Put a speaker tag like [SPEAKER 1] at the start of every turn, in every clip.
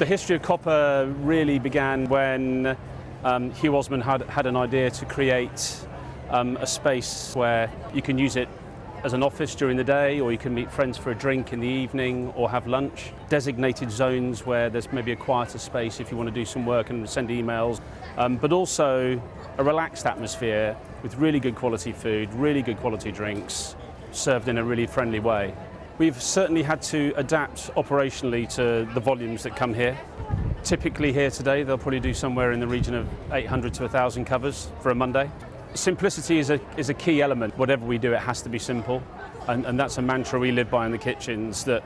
[SPEAKER 1] The history of Coppa really began when Hugh Osman had an idea to create a space where you can use it as an office during the day, or you can meet friends for a drink in the evening or have lunch. Designated zones where there's maybe a quieter space if you want to do some work and send emails, but also a relaxed atmosphere with really good quality food, really good quality drinks, served in a really friendly way. We've certainly had to adapt operationally to the volumes that come here. Typically here today, they'll probably do somewhere in the region of 800 to 1,000 covers for a Monday. Simplicity is a key element. Whatever we do, it has to be simple. And that's a mantra we live by in the kitchens, that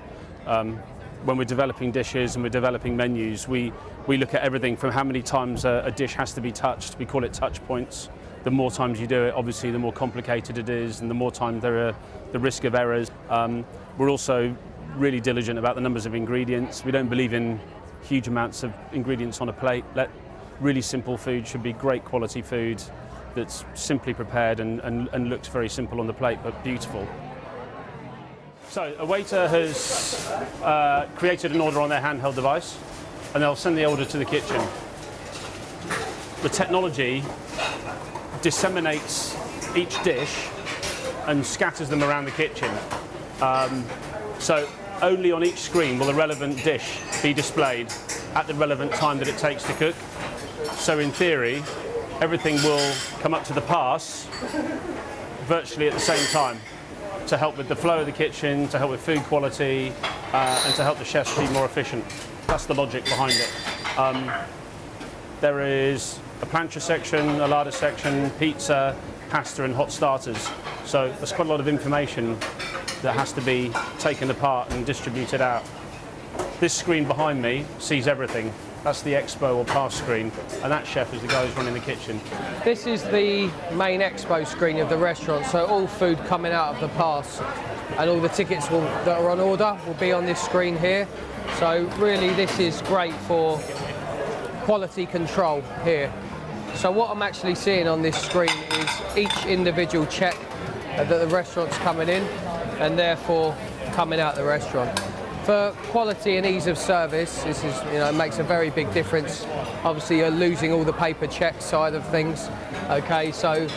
[SPEAKER 1] when we're developing dishes and we're developing menus, we look at everything from how many times a dish has to be touched. We call it touch points. The more times you do it, obviously, the more complicated it is, and the more time there are the risk of errors. We're also really diligent about the numbers of ingredients. We don't believe in huge amounts of ingredients on a plate. Really simple food should be great quality food that's simply prepared and looks very simple on the plate, but beautiful. So a waiter has created an order on their handheld device, and they'll send the order to the kitchen. The technology disseminates each dish and scatters them around the kitchen. So only on each screen will the relevant dish be displayed at the relevant time that it takes to cook. So in theory, everything will come up to the pass virtually at the same time to help with the flow of the kitchen, to help with food quality, and to help the chefs be more efficient. That's the logic behind it. There is a plancha section, a larder section, pizza, pasta and hot starters. So there's quite a lot of information that has to be taken apart and distributed out. This screen behind me sees everything. That's the expo or pass screen, and that chef is the guy who's running the kitchen.
[SPEAKER 2] This is the main expo screen of the restaurant, so all food coming out of the pass and all the tickets that are on order will be on this screen here. So really this is great for quality control here. So what I'm actually seeing on this screen is each individual check that the restaurant's coming in and therefore coming out the restaurant. For quality and ease of service, this is, makes a very big difference. Obviously, you're losing all the paper check side of things. Okay, so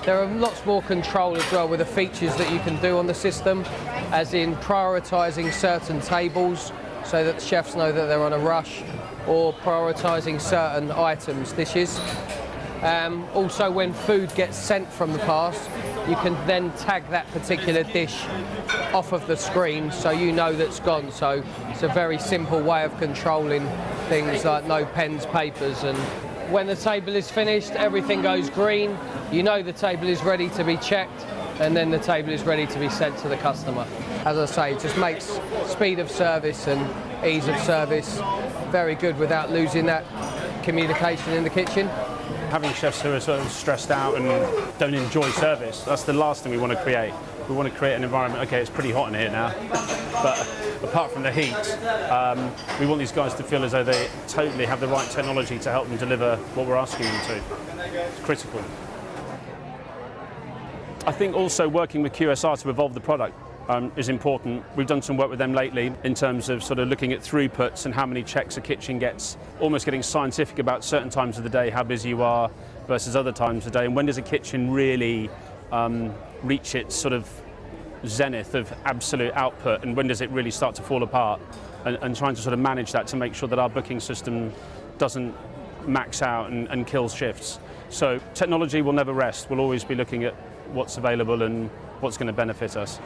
[SPEAKER 2] there are lots more control as well with the features that you can do on the system, as in prioritising certain tables so that the chefs know that they're on a rush, or prioritising certain items, dishes. Also, when food gets sent from the pass, you can then tag that particular dish off of the screen so you know that's gone. So it's a very simple way of controlling things like no pens, papers, and when the table is finished, everything goes green. You know the table is ready to be checked, and then the table is ready to be sent to the customer. As I say, it just makes speed of service and ease of service very good without losing that communication in the kitchen.
[SPEAKER 1] Having chefs who are sort of stressed out and don't enjoy service, that's the last thing we want to create. We want to create an environment, okay, it's pretty hot in here now, but apart from the heat, we want these guys to feel as though they totally have the right technology to help them deliver what we're asking them to. It's critical. I think also working with QSR to evolve the product is important. We've done some work with them lately in terms of sort of looking at throughputs and how many checks a kitchen gets, almost getting scientific about certain times of the day, how busy you are versus other times of the day, and when does a kitchen really reach its sort of zenith of absolute output, and when does it really start to fall apart, and trying to sort of manage that to make sure that our booking system doesn't max out and kills shifts. So technology will never rest. We'll always be looking at what's available and what's going to benefit us.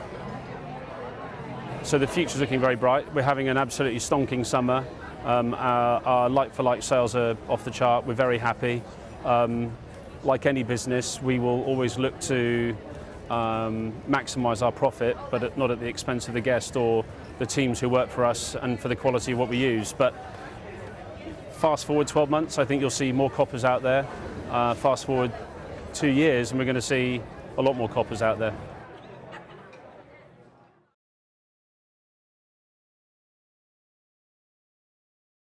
[SPEAKER 1] So the future's looking very bright. We're having an absolutely stonking summer. Our like-for-like sales are off the chart. We're very happy. Like any business, we will always look to maximise our profit, but not at the expense of the guest or the teams who work for us and for the quality of what we use. But fast forward 12 months, I think you'll see more Coppas out there. Fast forward 2 years, and we're going to see a lot more Coppas out there.